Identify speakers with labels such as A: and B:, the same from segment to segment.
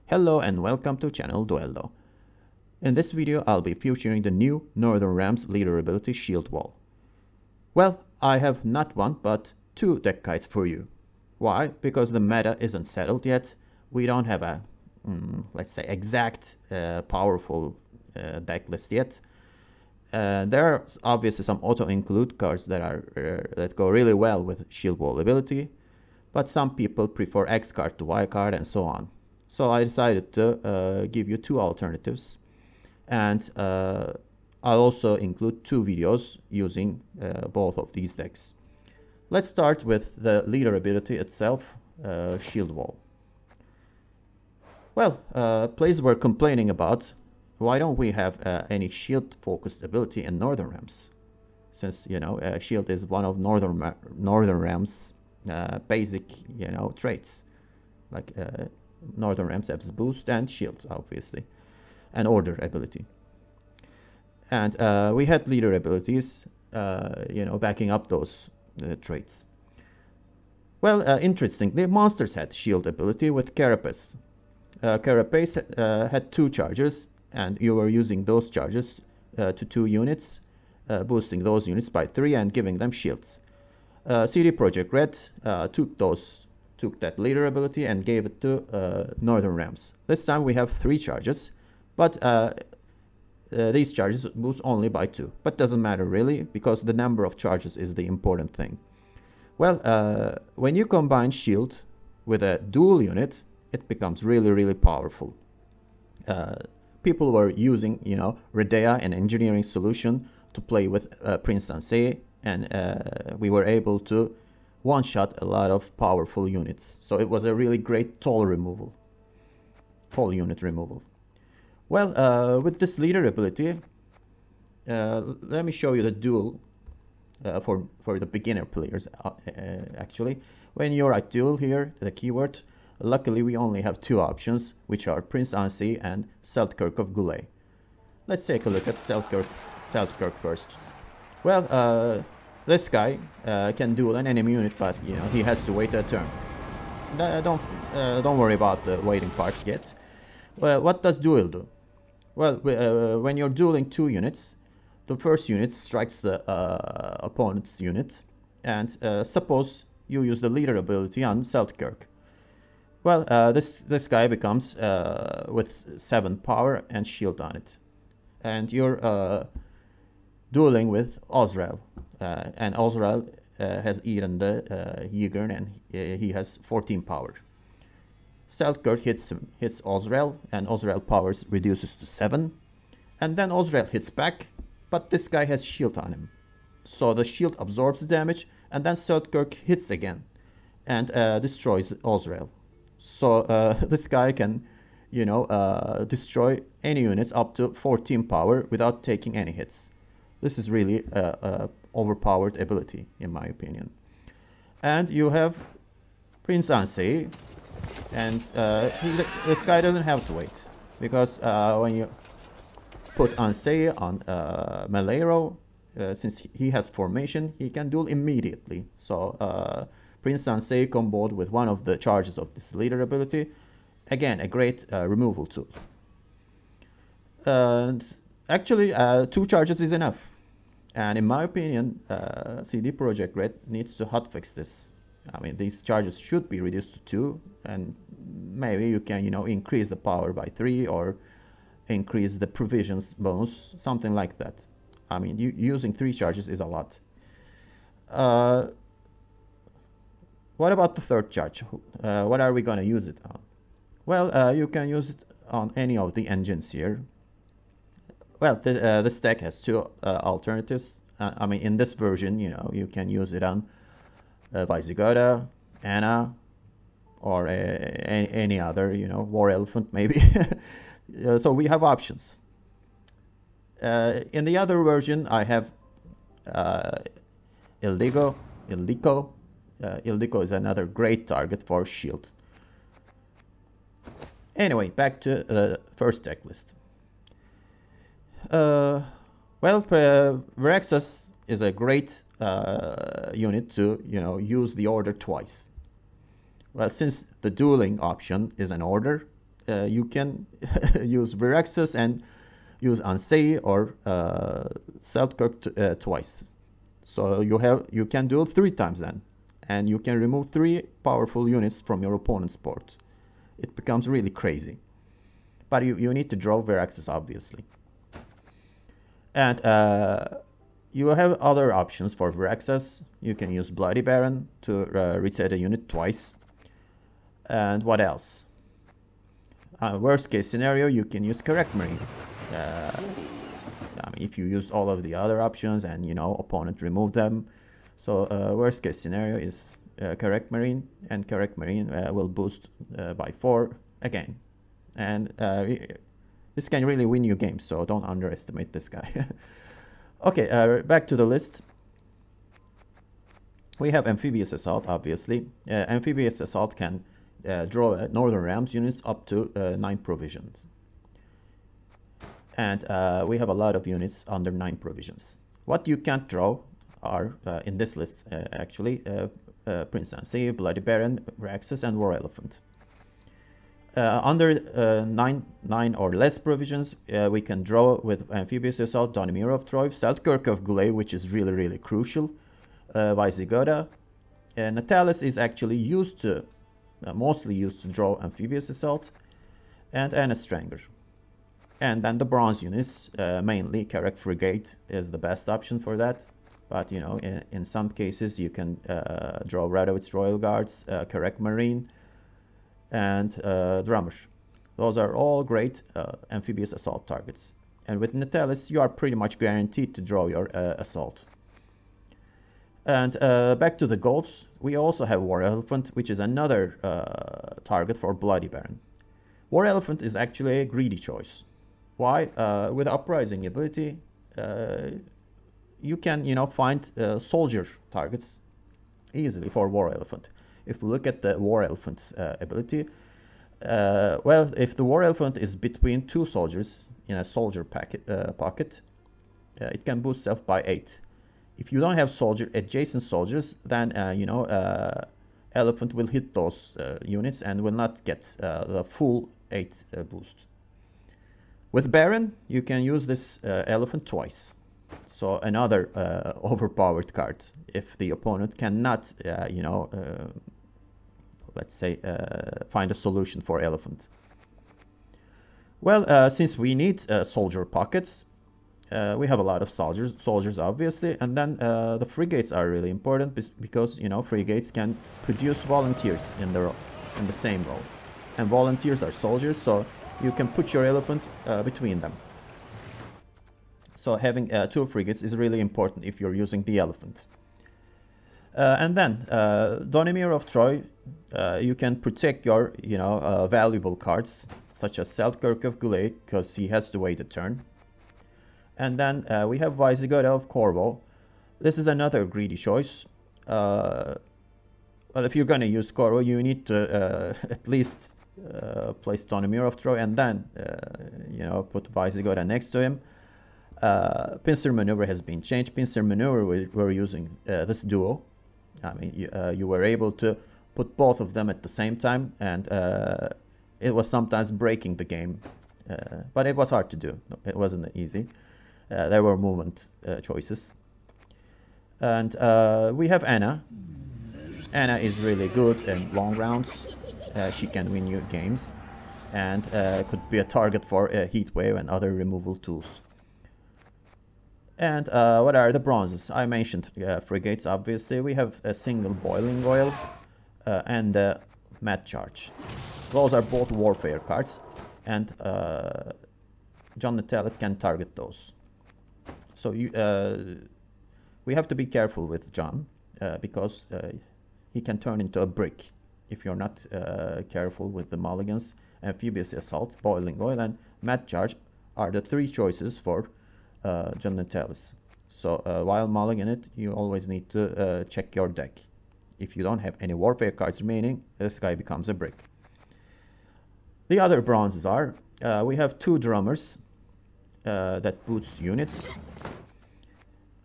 A: Hello and welcome to channel Duello. In this video I'll be featuring the new Northern Realms leader ability Shieldwall. Well, I have not one but two deck guides for you. Why? Because the meta isn't settled yet. We don't have a, let's say, exact powerful deck list yet. There are obviously some auto-include cards that go really well with Shieldwall ability, but some people prefer X card to Y card and so on. So I decided to give you two alternatives, and I'll also include two videos using both of these decks. Let's start with the leader ability itself, Shieldwall. Well, players were complaining about why don't we have any shield focused ability in Northern Realms, since shield is one of Northern Realms basic traits, like Northern Realms has boost and shield, obviously, and order ability. And we had leader abilities, backing up those traits. Well, interestingly, monsters had shield ability with Carapace. Carapace had two charges, and you were using those charges to 2 units, boosting those units by 3 and giving them shields. CD Projekt Red took that leader ability and gave it to Northern Realms. This time we have 3 charges, but these charges boost only by 2. But doesn't matter really, because the number of charges is the important thing. Well, when you combine shield with a dual unit, it becomes really powerful. People were using, Redea and Engineering Solution to play with Prince Ansei, and we were able to one-shot a lot of powerful units. So it was a really great toll unit removal. Well, with this leader ability, let me show you the duel for the beginner players. Actually, when you're at duel here, the keyword, luckily we only have 2 options, which are Prince Ansei and Seltkirk of Goulet. Let's take a look at Seltkirk first. Well, this guy can duel an enemy unit, but he has to wait a turn. Don't worry about the waiting part yet. Well, what does duel do? Well, when you're dueling 2 units, the first unit strikes the opponent's unit, and suppose you use the leader ability on Seltkirk. Well, this guy becomes with 7 power and shield on it, and you're dueling with Ozrael, and Ozrael has eaten the Ygern, and he has 14 power. Seltkirk hits Ozrael, and Ozrael powers reduces to 7, and then Ozrael hits back, but this guy has shield on him, so the shield absorbs the damage, and then Seltkirk hits again and destroys Ozrael. So this guy can destroy any units up to 14 power without taking any hits. This is really overpowered ability, in my opinion. And you have Prince Ansei, and this guy doesn't have to wait, because when you put Ansei on melee row, since he has formation, he can duel immediately. So Prince Ansei comboed with one of the charges of this leader ability, again a great removal tool. And actually 2 charges is enough. And in my opinion, CD Projekt Red needs to hotfix this. I mean, these charges should be reduced to 2, and maybe you can, increase the power by 3 or increase the provisions bonus, something like that. I mean, using 3 charges is a lot. What about the 3rd charge? What are we going to use it on? Well, you can use it on any of the engines here. Well, this deck has 2 alternatives. I mean, in this version, you can use it on Visigoda, Anna, or any other, War Elephant maybe. So we have options. In the other version, I have Ildiko. Ildiko is another great target for shield. Anyway, back to the first deck list. Well, Veraxas is a great unit to use the order twice. Well, since the dueling option is an order, you can use Viraxis and use Ansei or Seltkirk twice. So you can duel 3 times then, and you can remove 3 powerful units from your opponent's board. It becomes really crazy. But you need to draw Viraxis, obviously. And you have other options for Viraxis. You can use Bloody Baron to reset a unit twice. And what else? Worst case scenario, you can use Correct Marine. I mean, if you use all of the other options and, you know, opponent remove them. So worst case scenario is Correct Marine, and Correct Marine will boost by 4 again. And this can really win you games, so don't underestimate this guy. Okay, back to the list. We have Amphibious Assault, obviously. Amphibious Assault can draw Northern Realms units up to 9 provisions. And we have a lot of units under 9 provisions. What you can't draw are, in this list actually, Prince Ansei, Bloody Baron, Viraxis, and War Elephant. Under 9 or less provisions, we can draw with Amphibious Assault, Donimir of Troy, Seltkirk of Goulet, which is really crucial, Visigoda. Natalis is actually used to, mostly used to draw Amphibious Assault, and Stranger. And then the bronze units, mainly Carrack Frigate is the best option for that. But, you know, in some cases you can draw Radowitz Royal Guards, Carrack Marine, and Drummer. Those are all great Amphibious Assault targets. And with Natalis, you are pretty much guaranteed to draw your assault. And back to the golds, we also have War Elephant, which is another target for Bloody Baron. War Elephant is actually a greedy choice. Why? With Uprising ability, you can, you know, find soldier targets easily for War Elephant. If we look at the War Elephant's ability, well, if the War Elephant is between 2 soldiers in a soldier pocket, it can boost self by 8. If you don't have adjacent soldiers, then you know, Elephant will hit those units and will not get the full 8 boost. With Baron, you can use this Elephant twice. So another overpowered card if the opponent cannot, you know, let's say, find a solution for Elephant. Well, since we need soldier pockets, we have a lot of soldiers obviously, and then the frigates are really important because, you know, frigates can produce volunteers in the same role, and volunteers are soldiers, so you can put your Elephant between them. So having 2 frigates is really important if you're using the Elephant. And then Donimir of Troy, you can protect your, you know, valuable cards such as Seltkirk of Goulet, because he has to wait a turn. And then we have Visigoda of Corvo. This is another greedy choice. Well, if you're going to use Corvo, you need to at least place Donimir of Troy and then, you know, put Visigoda next to him. Pincer Maneuver has been changed. Pincer Maneuver, we're using this duo. I mean, you were able to put both of them at the same time, and it was sometimes breaking the game. But it was hard to do. It wasn't easy. There were movement choices. And we have Anna. Anna is really good in long rounds. She can win you games, and could be a target for Heatwave and other removal tools. And what are the bronzes? I mentioned frigates, obviously. We have a single Boiling Oil and Mad Charge. Those are both warfare cards, and John Natalis can target those. So we have to be careful with John, because he can turn into a brick if you're not careful with the mulligans. Amphibious Assault, Boiling Oil, and Mad Charge are the 3 choices for John Natalis. So while mulligan it, you always need to check your deck. If you don't have any warfare cards remaining, this guy becomes a brick. The other bronzes are, we have 2 drummers that boost units.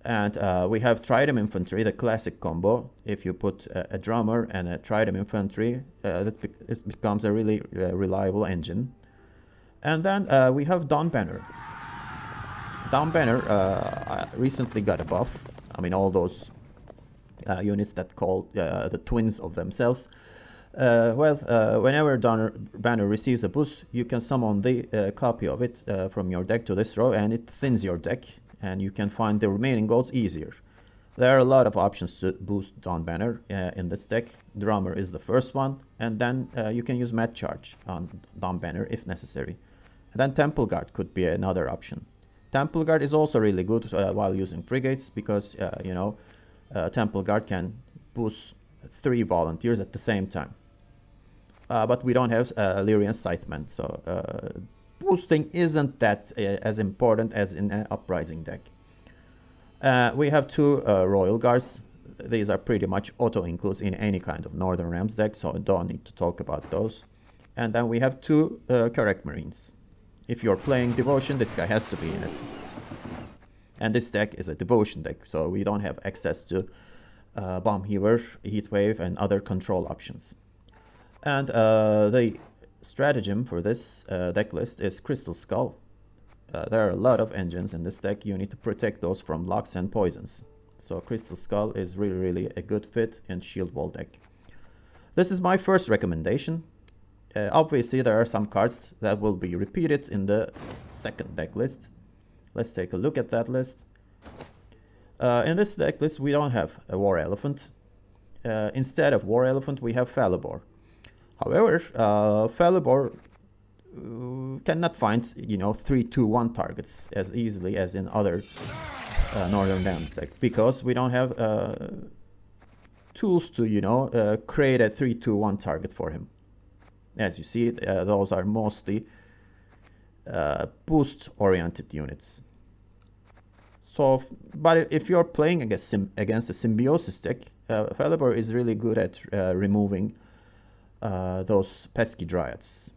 A: And we have Tridem Infantry, the classic combo. If you put a drummer and a Tridem Infantry, it becomes a really reliable engine. And then we have Dawn Banner. Dawn Banner recently got a buff. I mean, all those units that call the twins of themselves. Whenever Dawn Banner receives a boost, you can summon the copy of it from your deck to this row, and it thins your deck, and you can find the remaining golds easier. There are a lot of options to boost Dawn Banner in this deck. Drummer is the first one, and then you can use Mad Charge on Dawn Banner if necessary. And then Temple Guard could be another option. Temple Guard is also really good while using frigates, because Temple Guard can boost 3 volunteers at the same time. But we don't have Lyrian Scytheman, so boosting isn't that as important as in an Uprising deck. We have 2 Royal Guards. These are pretty much auto-includes in any kind of Northern Realms deck, so I don't need to talk about those. And then we have 2 Correct Marines. If you're playing Devotion, this guy has to be in it. And this deck is a Devotion deck, so we don't have access to Bomb Heaver, Heatwave, and other control options. And the stratagem for this deck list is Crystal Skull. There are a lot of engines in this deck. You need to protect those from locks and poisons. So Crystal Skull is really a good fit in Shieldwall deck. This is my first recommendation. Obviously, there are some cards that will be repeated in the second deck list. Let's take a look at that list. In this deck list, we don't have a War Elephant. Instead of War Elephant, we have Falibor. However, Falibor cannot find 3-2-1 targets as easily as in other Northern Realms deck, because we don't have tools to create a 3-2-1 target for him. As you see, those are mostly boost-oriented units. So, but if you're playing against a Symbiosis deck, Falibor is really good at removing those pesky Dryads.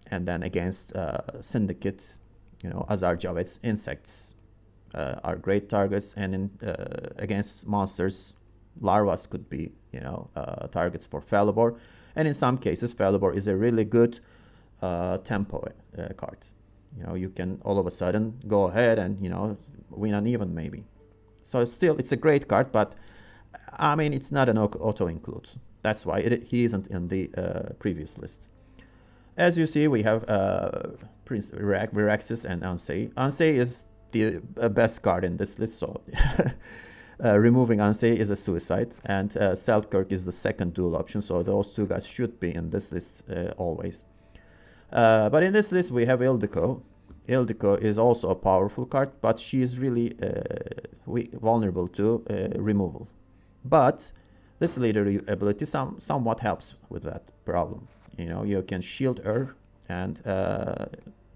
A: And then against Syndicate, Azar Javed's insects are great targets, and against monsters, larvas could be targets for Falibor. And in some cases, Falibor is a really good tempo card. You can all of a sudden go ahead and win an even maybe. So still, it's a great card, but I mean, it's not an auto include. That's why he isn't in the previous list. As you see, we have Prince Viraxis and Ansei. Ansei is the best card in this list, so removing Ansei is a suicide, and Selkirk is the second dual option, so those 2 guys should be in this list always. But in this list, we have Ildiko. Ildiko is also a powerful card, but she is really vulnerable to removal. But this leader ability somewhat helps with that problem. You can shield her, and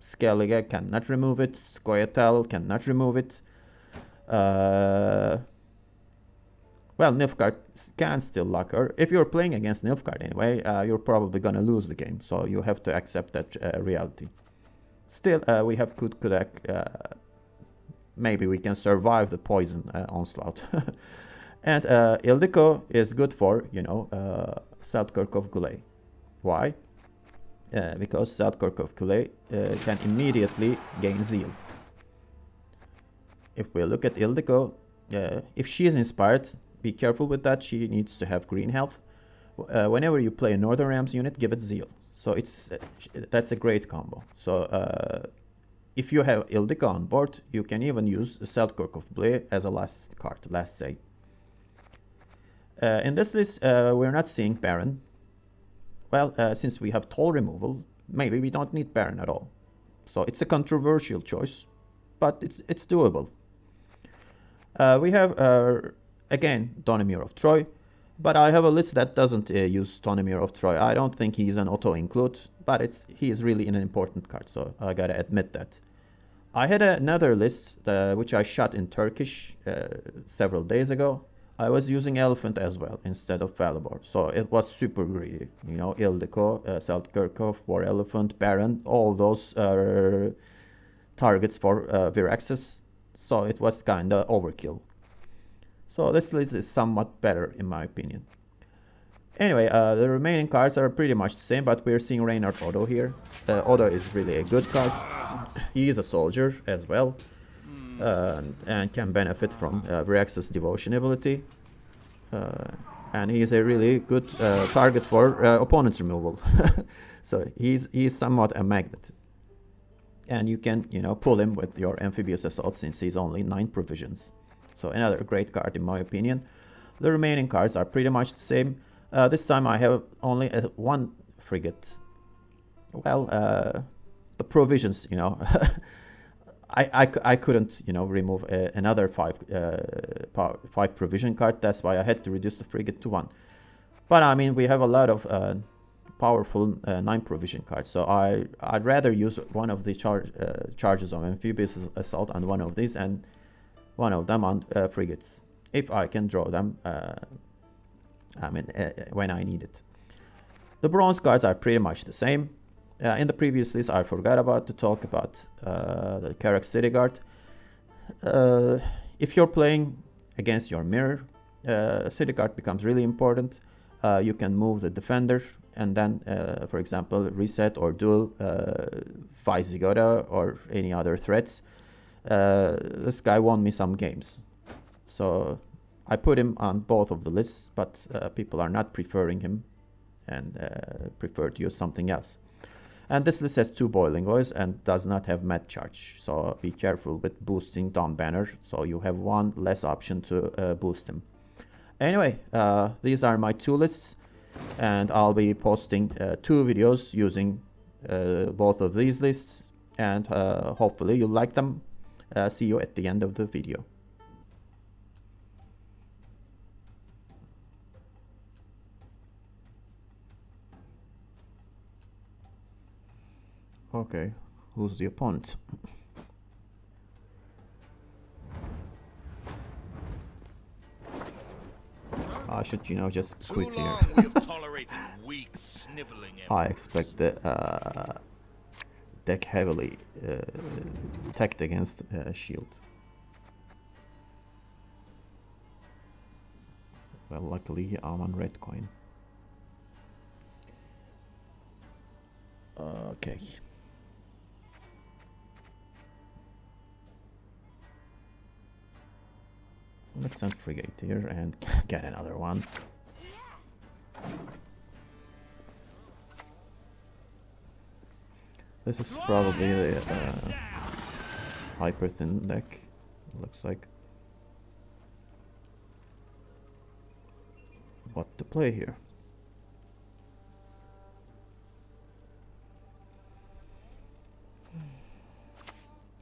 A: Skellige cannot remove it, Scoia'tael cannot remove it. Well, Nilfgaard can still lock her. If you're playing against Nilfgaard anyway, you're probably gonna lose the game, so you have to accept that reality. Still, we have Kudak. Maybe we can survive the poison onslaught. And Ildiko is good for, Selkirk of Gulay. Why? Because Selkirk of Gulay can immediately gain Zeal. If we look at Ildiko, if she is inspired, be careful with that. She needs to have green health. Whenever you play a Northern Realms unit, give it Zeal. So that's a great combo. So if you have Ildiko on board, you can even use Selkirk of Gulay as a last card, last say. In this list, we're not seeing Baron. Well, since we have toll removal, maybe we don't need Baron at all. So it's a controversial choice, but it's doable. We have, again, Donemir of Troy, but I have a list that doesn't use Donemir of Troy. I don't think he's an auto-include, but he is really an important card, so I gotta admit that. I had another list, which I shot in Turkish several days ago. I was using Elephant as well instead of Falibor, so it was super greedy. Ildiko, Selkirkov, War Elephant, Baron, all those are targets for Viraxis, so it was kinda overkill. So this list is somewhat better in my opinion. Anyway, the remaining cards are pretty much the same, but we're seeing Reynard Otto here. Otto is really a good card. He is a soldier as well, and can benefit from Brax's devotion ability. And he is a really good target for opponent's removal. So he's somewhat a magnet. And you can, pull him with your amphibious assault since he's only 9 provisions. So another great card in my opinion. The remaining cards are pretty much the same. This time I have only one frigate. Well, the provisions, I couldn't, remove another 5 provision card. That's why I had to reduce the frigate to 1. But I mean, we have a lot of powerful 9 provision cards, so I'd rather use one of the charges of amphibious assault on one of these and one of them on frigates, if I can draw them when I need it. The bronze cards are pretty much the same. In the previous list I forgot to talk about the Karak City Guard. If you're playing against your mirror, City Guard becomes really important. You can move the defender and then, for example, reset or duel Visigoda or any other threats. This guy won me some games. So I put him on both of the lists, but people are not preferring him and prefer to use something else. And this list has 2 boiling oils and does not have med charge, so be careful with boosting Dawn Banner, so you have one less option to boost him. Anyway, these are my 2 lists, and I'll be posting 2 videos using both of these lists, and hopefully you'll like them. See you at the end of the video. Okay, who's the opponent? I should, just quit here. I expect the deck heavily attacked against shield. Well, luckily I'm on red coin. Okay. Let's send frigate here and get another one. This is probably the hyper thin deck, looks like. What to play here?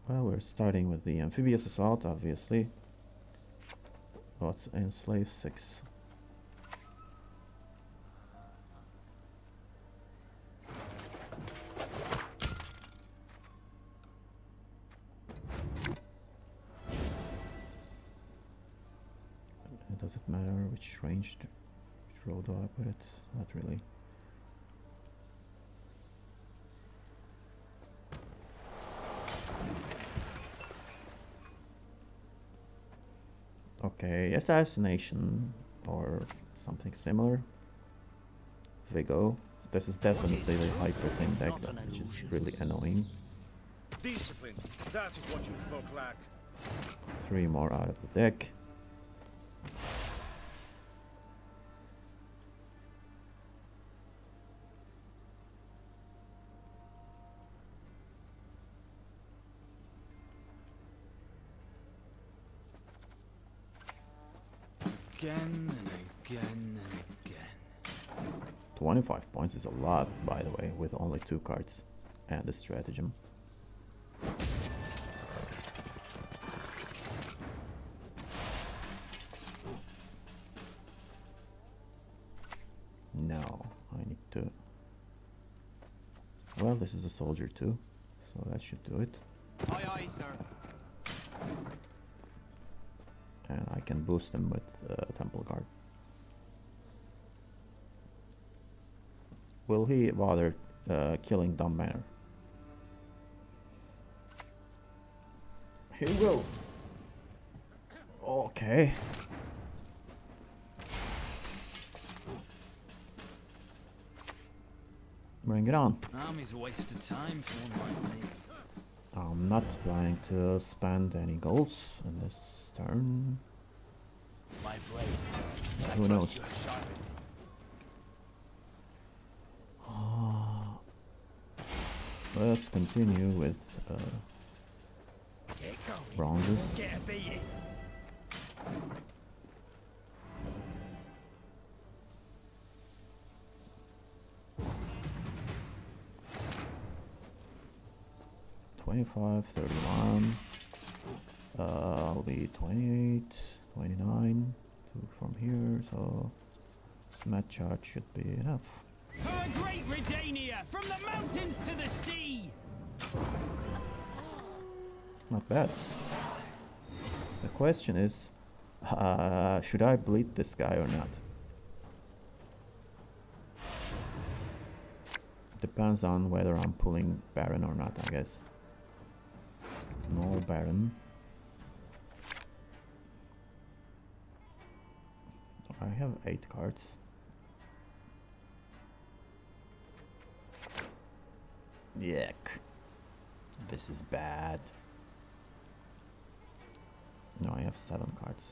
A: Well, we're starting with the amphibious assault, obviously. What's enslave 6? Does it matter which row do I put it? Not really. Okay, assassination or something similar. Vigo. This is definitely the hyper thing deck, which is really annoying.
B: Discipline, that is what you folk lack.
A: 3 more out of the deck.
B: Again and again and again.
A: 25 points is a lot, by the way, with only 2 cards and a stratagem. Now I need to... Well, this is a soldier too, so that should do it.
C: Aye, aye, sir.
A: And I can boost him with Temple Guard. Will he bother killing Dawn Banner? He will. Okay. Bring it on.
C: Army's a waste of time for one like me.
A: I'm not planning to spend any golds in this turn.
C: My blade.
A: But
C: I
A: who knows?
C: trust you have sharpened.
A: Let's continue with
C: Get going.
A: bronzes.
C: Get a beating.
A: $25, $31. I'll be 28, 29 from here, so smat charge should be enough.
C: For a great Redania, from the mountains to the sea!
A: Not bad. The question is, should I bleed this guy or not? Depends on whether I'm pulling Baron or not, I guess. No Baron. I have 8 cards. Yuck. This is bad. No, I have 7 cards.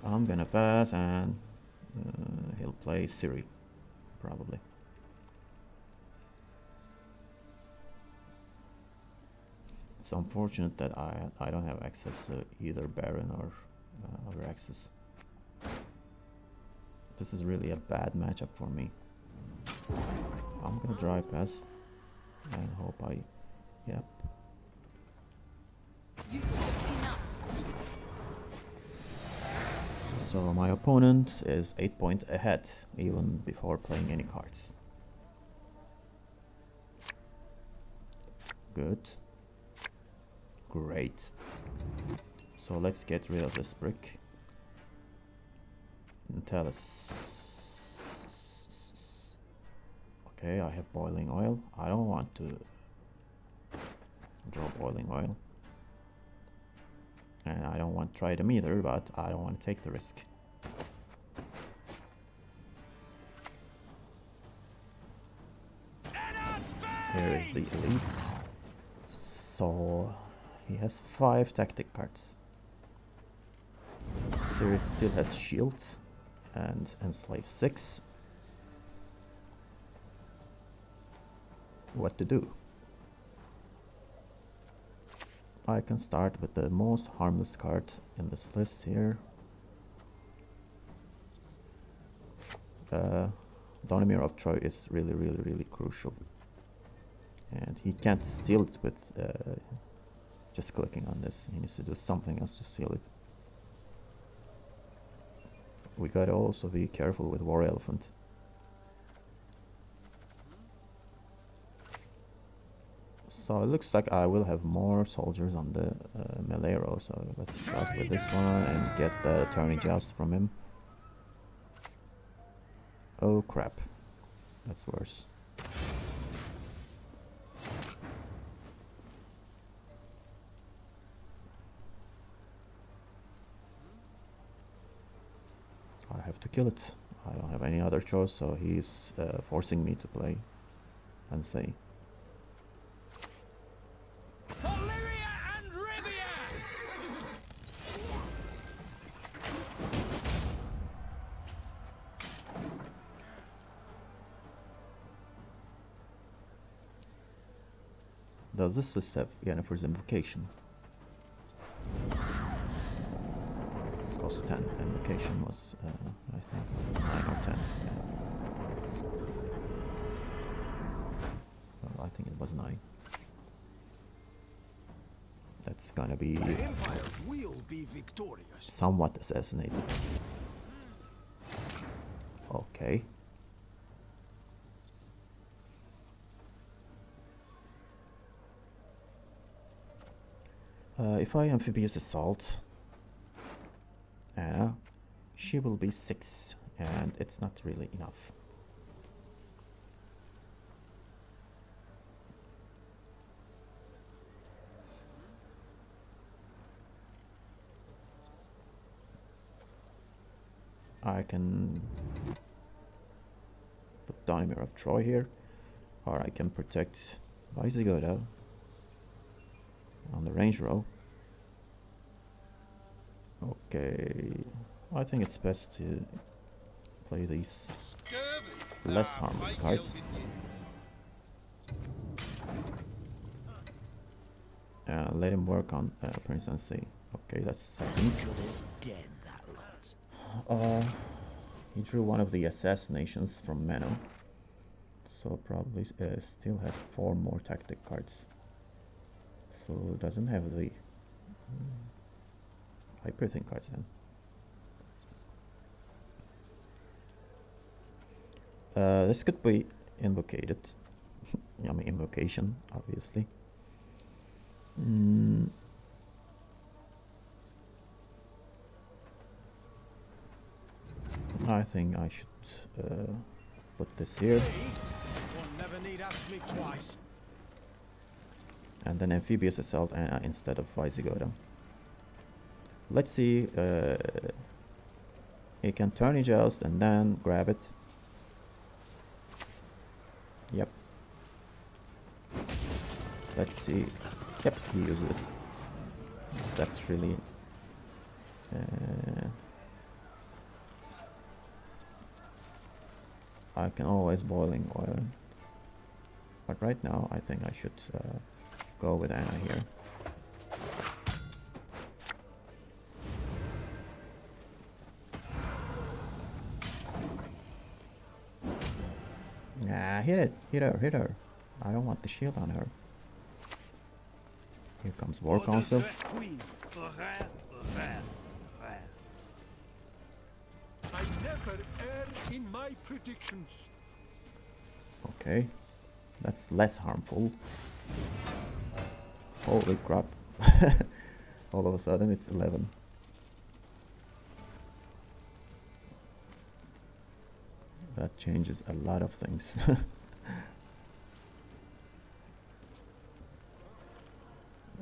A: I'm gonna pass and he'll play Siri, probably. It's unfortunate that I don't have access to either Baron or other access. This is really a bad matchup for me. I'm gonna dry pass and hope yep. So my opponent is 8 points ahead, even before playing any cards. Good. Great. So let's get rid of this brick. And tell us. Okay, I have boiling oil. I don't want to draw boiling oil. And I don't want to try them either, but I don't want to take the risk. Here is the elite. So he has 5 tactic cards. Sirius still has shield and enslave 6. What to do? I can start with the most harmless card in this list here. Donimir of Troy is really crucial. And he can't steal it with just clicking on this. He needs to do something else to steal it. We gotta also be careful with War Elephant. So it looks like I will have more soldiers on the melee row, so let's start with this one and get the Tourney Joust from him. Oh crap, that's worse. I have to kill it. I don't have any other choice, so he's forcing me to play and say. Does this list have Yennefer's Invocation? Cost 10. Invocation was, I think, 9 or 10. Yeah. Well, I think it was 9. That's gonna be somewhat assassinated. Okay. If I amphibious assault, she will be 6, and it's not really enough. I can put Daimler of Troy here, or I can protect Visigoda on the range row. Okay, I think it's best to play these less harmless cards. Let him work on Prince and C. Okay, that's second. He drew one of the assassinations from Mano, so probably still has 4 more tactic cards. So doesn't have the Hyperthink cards then. This could be invocated. I mean, invocation, obviously. I think I should put this here.
B: One never need ask me twice.
A: And then Amphibious Assault instead of Visigoda. Let's see. He can turn Joust and then grab it. Yep. Let's see. Yep, he used it. That's really... I can always boiling oil. But right now I think I should go with Anna here. Nah, hit her. I don't want the shield on her. Here comes War Council.
D: I never err in my predictions.
A: Okay, that's less harmful. Holy crap. All of a sudden it's 11. That changes a lot of things.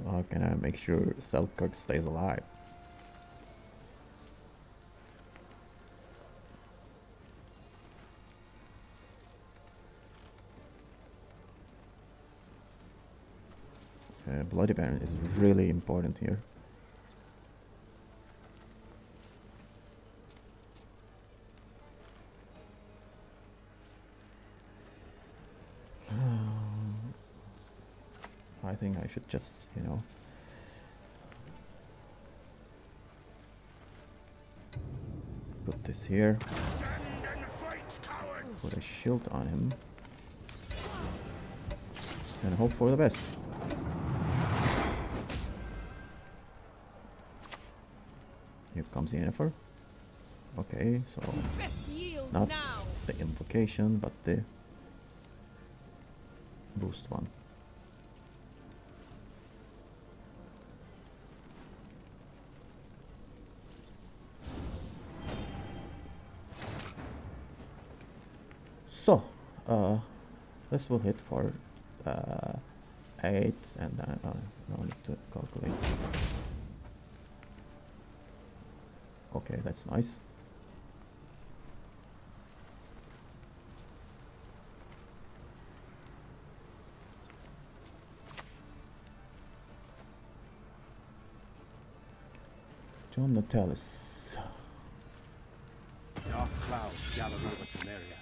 A: How can I make sure Selkirk stays alive? Bloody Baron is really important here. I think I should just, you know, put this here, put a shield on him, and hope for the best. Here comes Yennefer. Okay, so not the invocation, but the boost one. So, this will hit for 8, and then no need to calculate. Okay, that's nice. John Natalis.
B: Dark clouds gather over Temeria.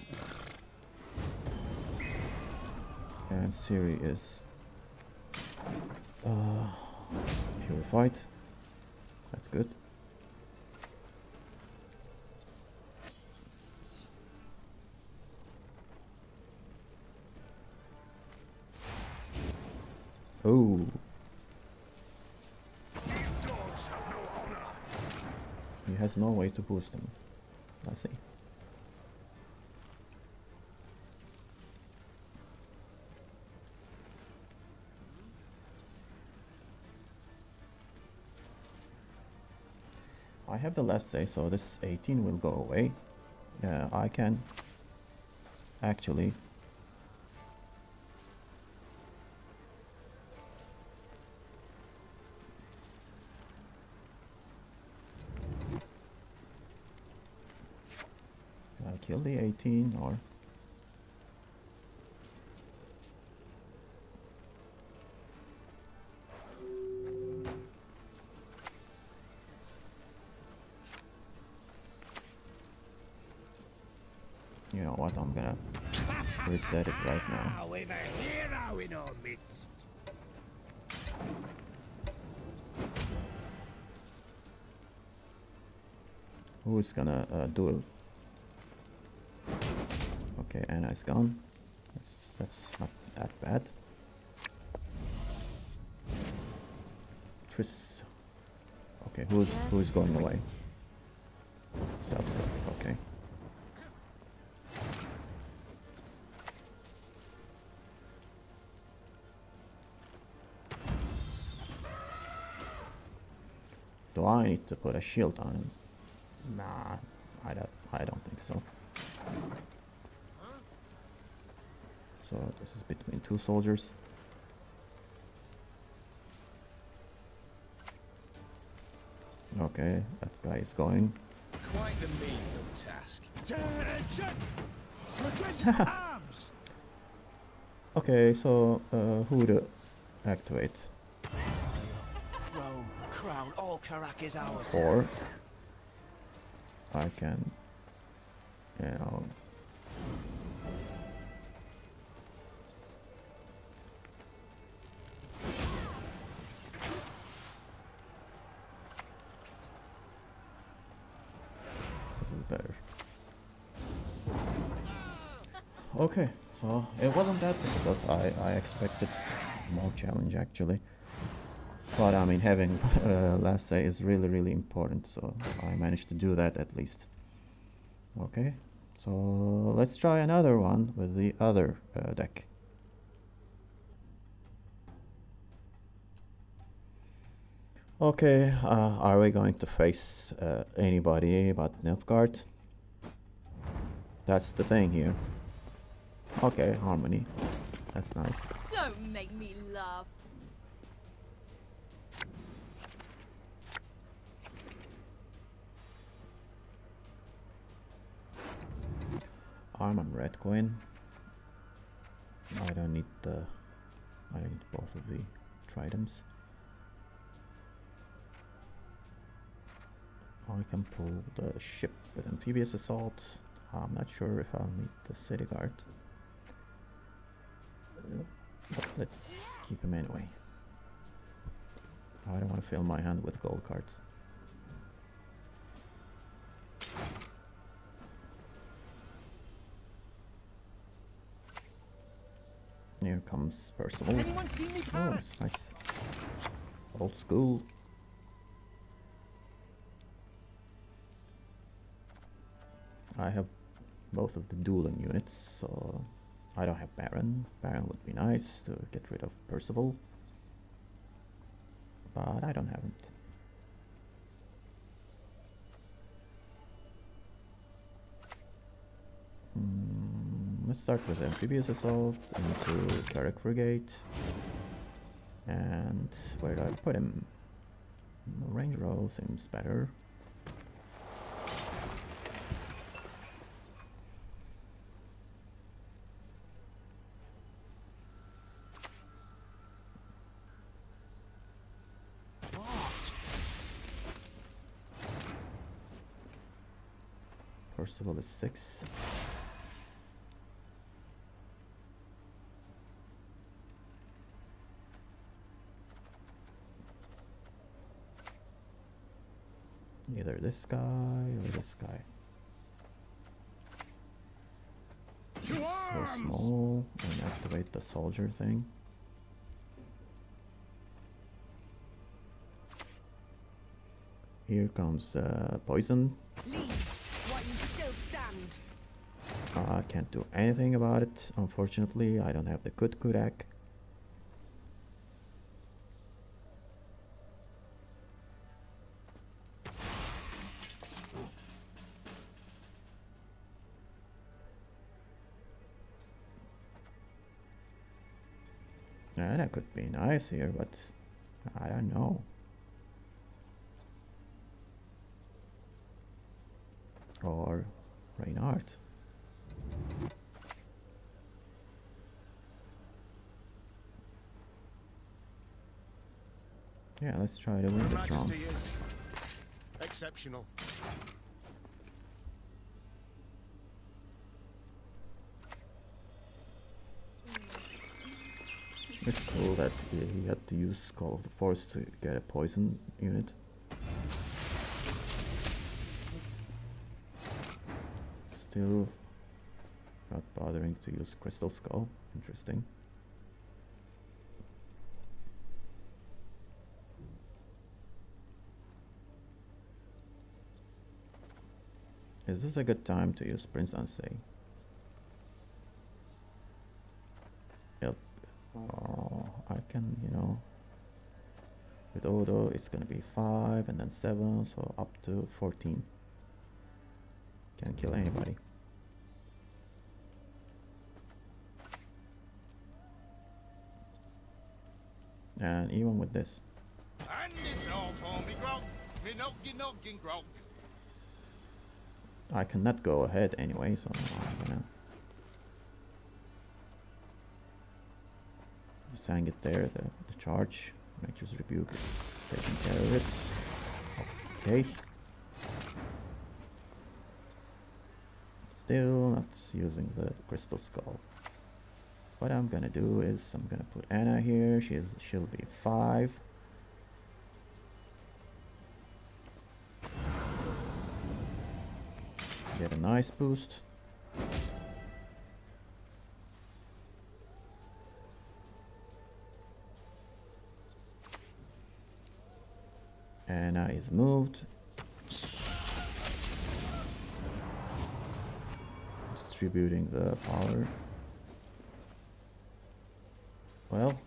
A: And Ciri is purified. That's good. Oh.
B: These dogs have no honor.
A: He has no way to boost him. I see. I have the last say, so this 18 will go away. I can actually kill the 18 or... You know what, I'm gonna reset it right now.
C: We've a hero in our midst.
A: Who's gonna duel? Okay, Anna's gone. That's not that bad. Triss. Okay, who's going away? South. Okay. Do I need to put a shield on him? Nah, I don't think so. So this is between two soldiers. Okay, that guy is going.
C: Quite the menial task.
B: Attention! Present arms!
A: Okay, so who to activate?
C: Throne, crown, all Karak is ours.
A: Or I can, you know, this is better. Okay, so it wasn't that difficult. I expected more challenge actually. But I mean, having last say is really important, so I managed to do that at least. Okay, so let's try another one with the other deck. Okay, are we going to face anybody but Nilfgaard? That's the thing here. Okay, Harmony. That's nice.
E: Don't make me laugh.
A: I'm on Red Queen. I don't need both of the tridents. I can pull the ship with amphibious assault. I'm not sure if I'll need the city guard. But let's keep him anyway. I don't want to fill my hand with gold cards. Here comes Percival.
C: Has anyone seen me
A: Oh,
C: pirate?
A: it's nice. Old school. I have both of the dueling units, so I don't have Baron. Baron would be nice to get rid of Percival, but I don't have it. Let's start with amphibious assault into Carrick Frigate. And where do I put him? Range roll seems better. Percival is 6. Either this guy or this guy.
B: To
A: So
B: arms!
A: small, and activate the soldier thing. Here comes poison.
E: Leave while you still stand.
A: I can't do anything about it, unfortunately. I don't have the Kudak. That could be nice here, but I don't know. Or Reynard. Yeah, let's try to win
B: Your
A: this round.
B: Majesty is exceptional.
A: It's cool that he had to use Call of the Forest to get a poison unit. Still not bothering to use Crystal Skull. Interesting. Is this a good time to use Prince Ansei? Yep. Oh, I can, you know, with Odo it's gonna be 5 and then 7, so up to 14. Can kill anybody. And even with this,
B: And it's all for me grog. Me noggin grog.
A: I cannot go ahead anyway, so I'm gonna just hang it there, the charge. Nature's Rebuke is taking care of it. Okay. Still not using the Crystal Skull. What I'm gonna do is I'm gonna put Anna here. She'll be 5. Get a nice boost. Anna is moved. Distributing the power. Well,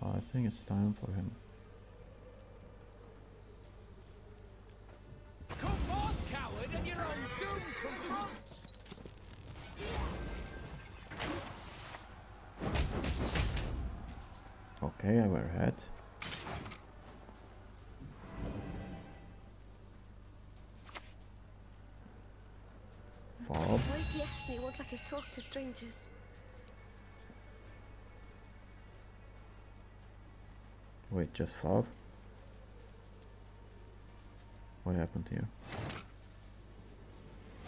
A: I think it's time for him.
C: Come forth, coward, and your own doom confront!
A: Okay, I wear hat. Fob.
E: Why Destiny won't let us talk to strangers?
A: Wait, just fob? What happened here?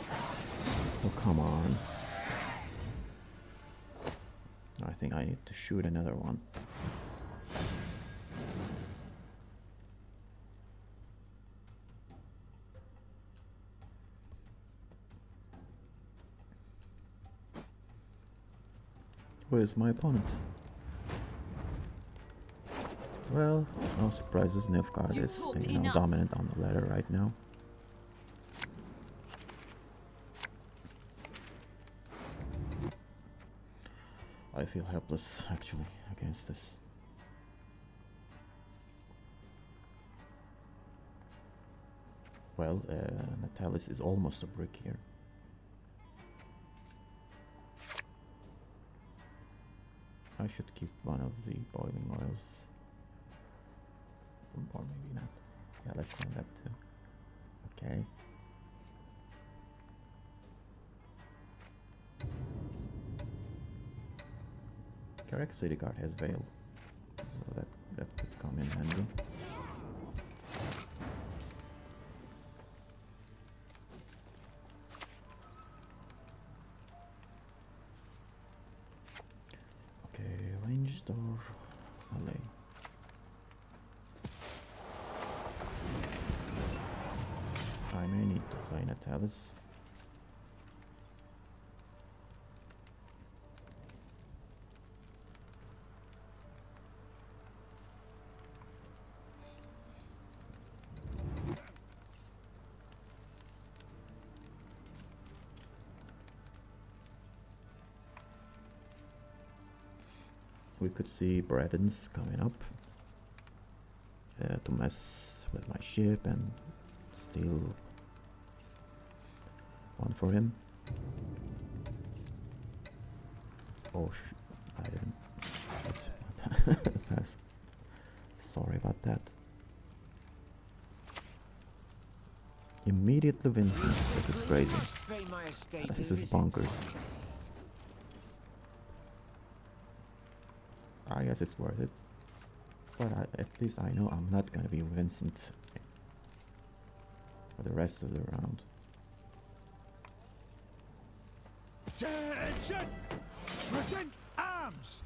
A: Oh, come on. I think I need to shoot another one. Where's my opponent? Well, no surprises, Nilfgaard is, you know, dominant on the ladder right now. I feel helpless, actually, against this. Well, Natalis is almost a brick here. I should keep one of the boiling oils. Or maybe not. Yeah, let's send that too. Okay. Correct city guard has Veil, so that could come in handy. Okay, ranged or melee? I may need to play Natalis. We could see Bredens coming up to mess with my ship and steal one for him. Oh, I didn't pass. Sorry about that. Immediately Vincent. This is crazy. This is bonkers. I guess it's worth it. But at least I know I'm not gonna be Vincent for the rest of the round.
B: Attention! Present arms!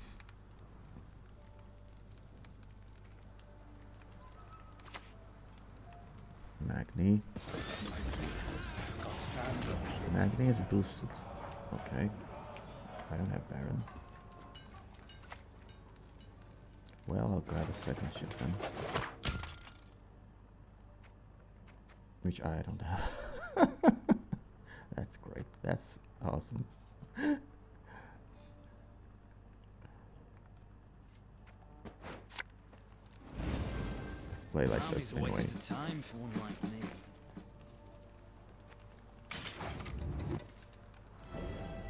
A: Magni. Magni is boosted. Okay. I don't have Baron. Well, I'll grab a second ship then. Which I don't have. That's great. That's awesome. Let's play like this anyway.
C: Waste of time for one like me.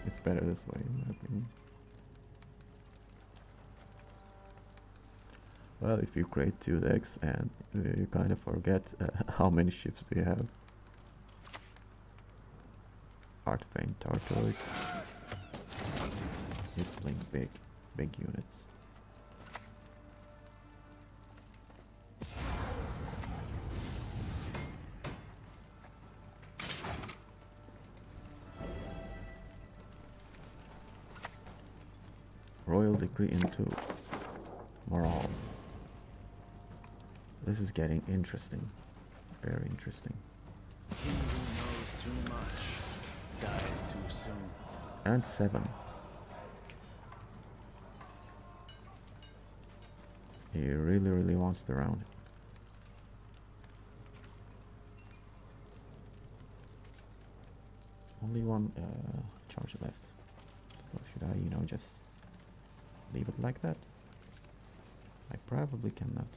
A: It's better this way, in my opinion. Well, if you create 2 decks and you kind of forget how many ships do you have. Artfane Tortoise. He's playing big units. Royal Decree into Morale. This is getting interesting. Very interesting.
C: He who knows too much dies too soon.
A: And 7. He really wants the round. Only one charge left. So should I, you know, just leave it like that? I probably cannot.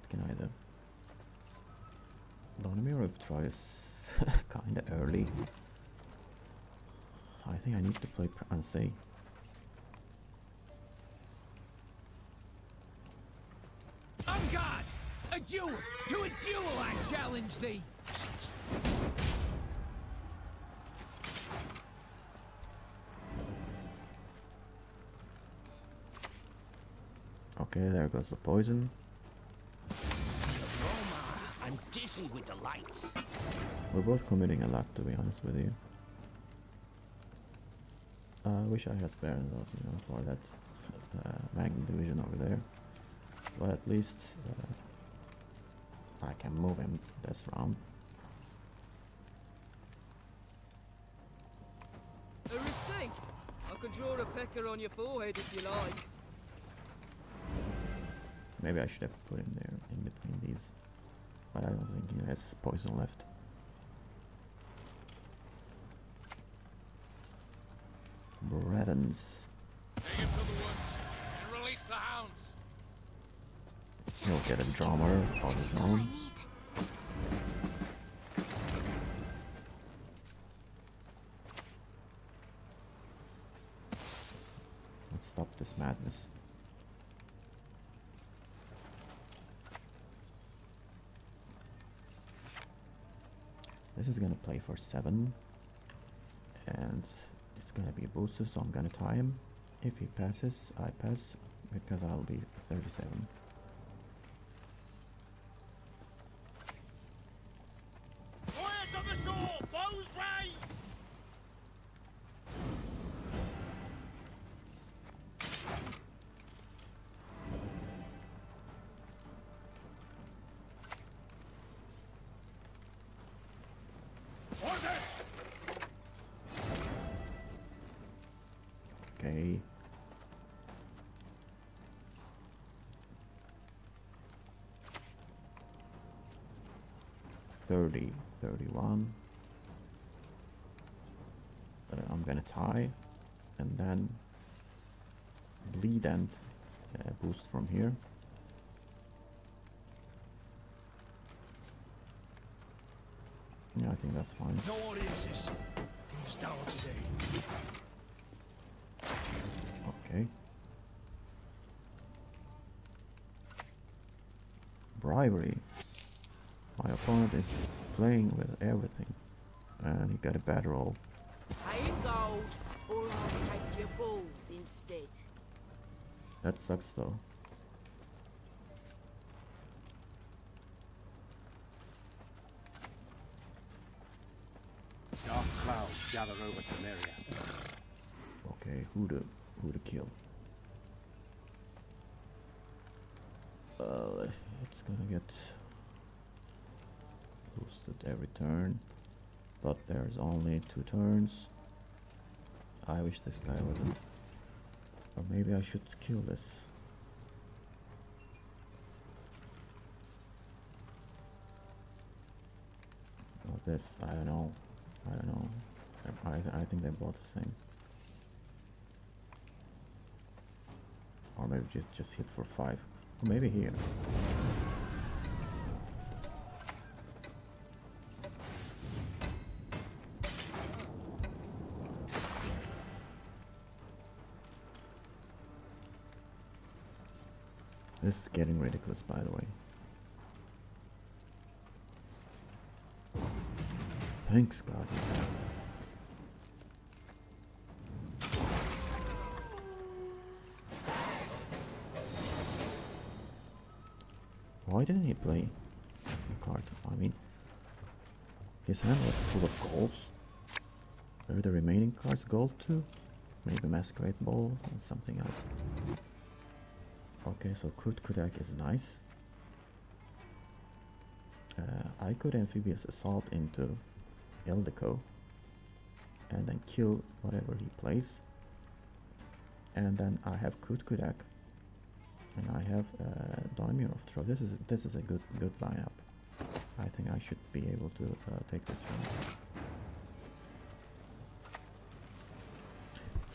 A: Can I though? Lonomir of Troy is kinda early. I think I need to play Unsay.
C: On guard! A duel! To a duel I challenge thee!
A: Okay, there goes the poison.
C: I'm dizzy with delight.
A: We're both committing a lot, to be honest with you. I wish I had Baron though, you know, for that Magnet division over there. But at least I can move him this round.
F: A receipt? I can draw a pecker on your forehead if you like.
A: Maybe I should have put him there in between these. But I don't think he has poison left. Bredens.
D: Take him to the woods and release the hounds.
A: He'll get a drummer on his own. Let's stop this madness. This is gonna play for 7, and it's gonna be a booster, so I'm gonna tie him. If he passes, I pass, because I'll be 37.
B: Warriors of the shore! Bows raised!
A: Okay. $30, $31. I'm gonna tie, and then bleed and boost from here. Yeah, I think that's fine.
B: No audiences. Who's down today?
A: Okay. Bribery. My opponent is playing with everything, and he got a bad roll.
E: Pay in gold, or I'll take your balls instead.
A: That sucks though.
B: Dark clouds gather over Temeria.
A: Okay, who to kill? It's gonna get boosted every turn, but there's only 2 turns. I wish this guy wasn't. Or maybe I should kill this. Or this, I don't know. I don't know. I think they're both the same. Or maybe just hit for 5. Or maybe here. This is getting ridiculous, by the way. Thanks God you passed. Why didn't he play a card? I mean, his hand was full of goals. Were the remaining cards gold too? Maybe Masquerade Ball and something else. Okay, so Kudak is nice. I could Amphibious Assault into Eldeco and then kill whatever he plays. And then I have Kudak. And I have Donimir of Throw. This is a good lineup. I think I should be able to take this round.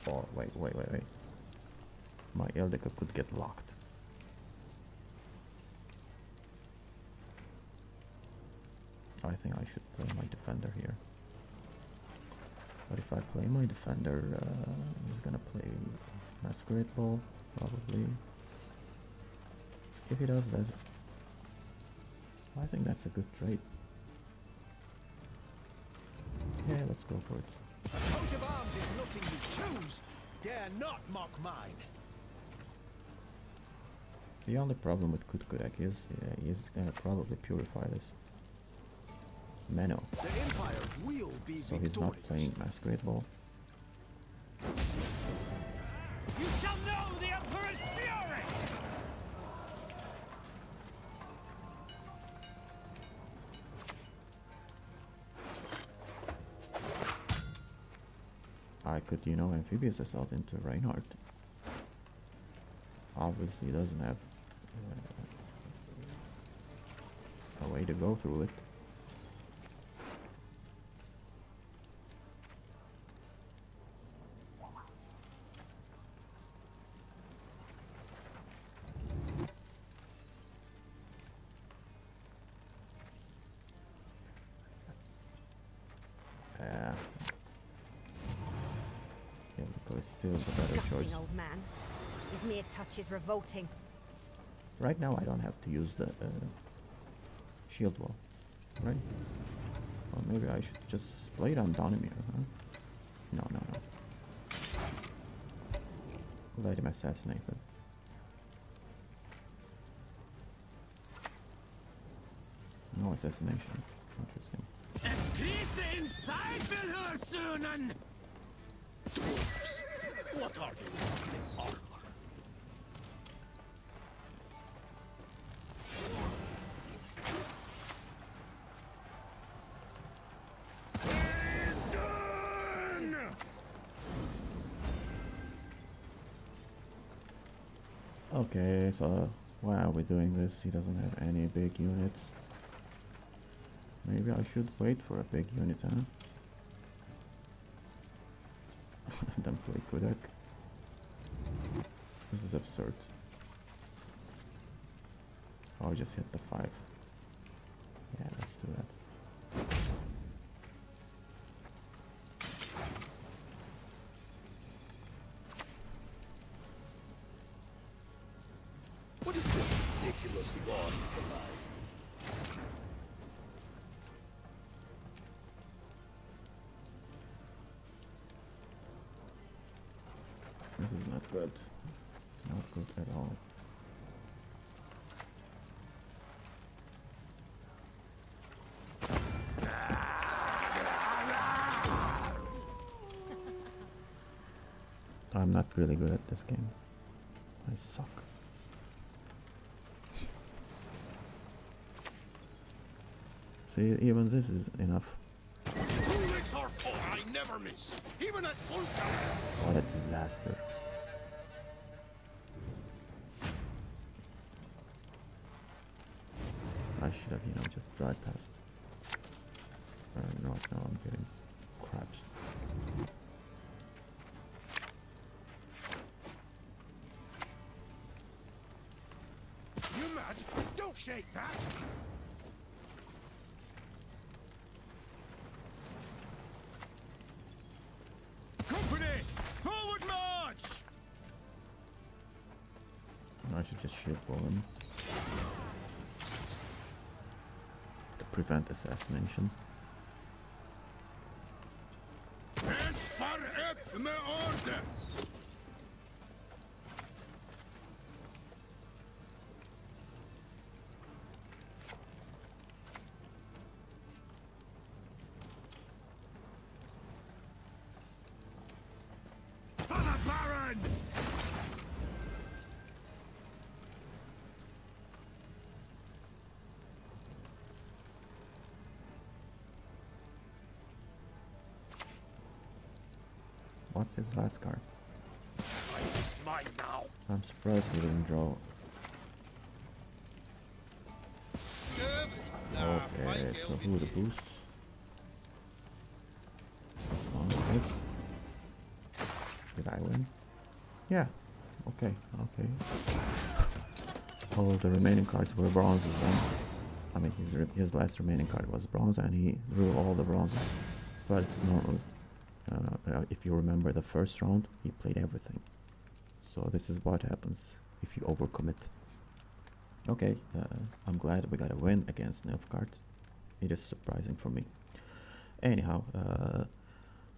A: Oh wait. My Eldeco could get locked. I think I should play my defender here. But if I play my defender, he's gonna play Masquerade Ball, probably. If he does that, I think that's a good trade. Yeah, let's go for it.
B: A coat of arms is nothing you choose. Dare not mock mine.
A: The only problem with Kudak is he's gonna probably purify this Meno.
B: The Empire will be
A: So he's not playing Masquerade Ball.
C: You shall know the Emperor's fury!
A: I could, Amphibious Assault into Reinhardt. Obviously, he doesn't have a way to go through it. Still the better
G: Disgusting
A: choice.
G: old man. His mere touch is revolting.
A: Right now I don't have to use the Shieldwall, right? Or maybe I should just play it on Donimir, huh? No. Let him assassinate it. No assassination. Interesting.
C: Es Krise inside will hurt soon!
B: Dwarves. What are they without their armor?
A: Okay, so why are we doing this? He doesn't have any big units. Maybe I should wait for a big unit, huh? And then play Kudak. This is absurd. I'll just hit the 5. Yeah, let's do that.
B: What is this ridiculous law he's devised?
A: This is not good. Not good at all. I'm not really good at this game. I suck. See, even this is enough.
B: 2 licks or 4, I never miss, even at full count.
A: What a disaster. I should have, just drive past. No, I'm getting crabs.
B: You mad? Don't shake that! Company! Forward march!
A: I should just Shieldwall him to prevent assassination.
B: Es verhebt me order! For the Baron!
A: What's his last card?
B: It's mine now.
A: I'm surprised he didn't draw. Okay, so who are the boosts? This one, this. Did I win? Yeah. Okay. All the remaining cards were bronzes then. I mean, his last remaining card was bronze, and he drew all the bronzes. But it's normal. If you remember the first round, he played everything. So this is what happens if you overcommit. Okay, I'm glad we got a win against Nilfgaard. It is surprising for me. Anyhow,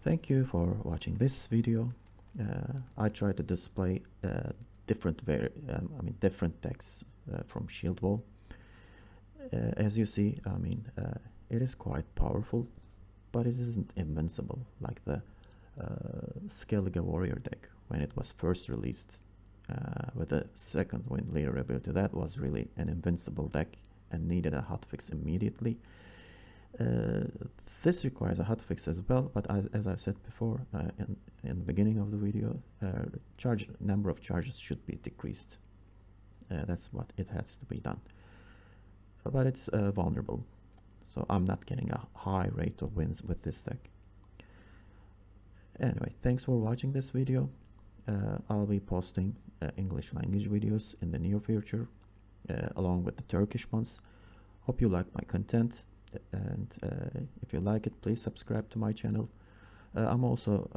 A: thank you for watching this video. I tried to display different decks from Shieldwall. As you see, it is quite powerful, but it isn't invincible like the Skellige Warrior deck when it was first released. With the second Wind Leader ability, that was really an invincible deck and needed a hotfix immediately. This requires a hotfix as well, but as I said before in the beginning of the video, number of charges should be decreased. That's what it has to be done. But it's vulnerable, so I'm not getting a high rate of wins with this deck. Anyway, thanks for watching this video. I'll be posting English language videos in the near future, along with the Turkish ones. Hope you like my content, and if you like it, please subscribe to my channel. I'm also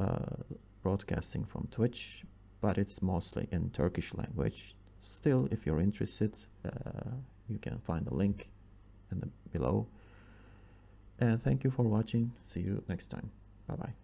A: broadcasting from Twitch, but it's mostly in Turkish language. Still, if you're interested, you can find the link below. And thank you for watching. See you next time. Bye bye.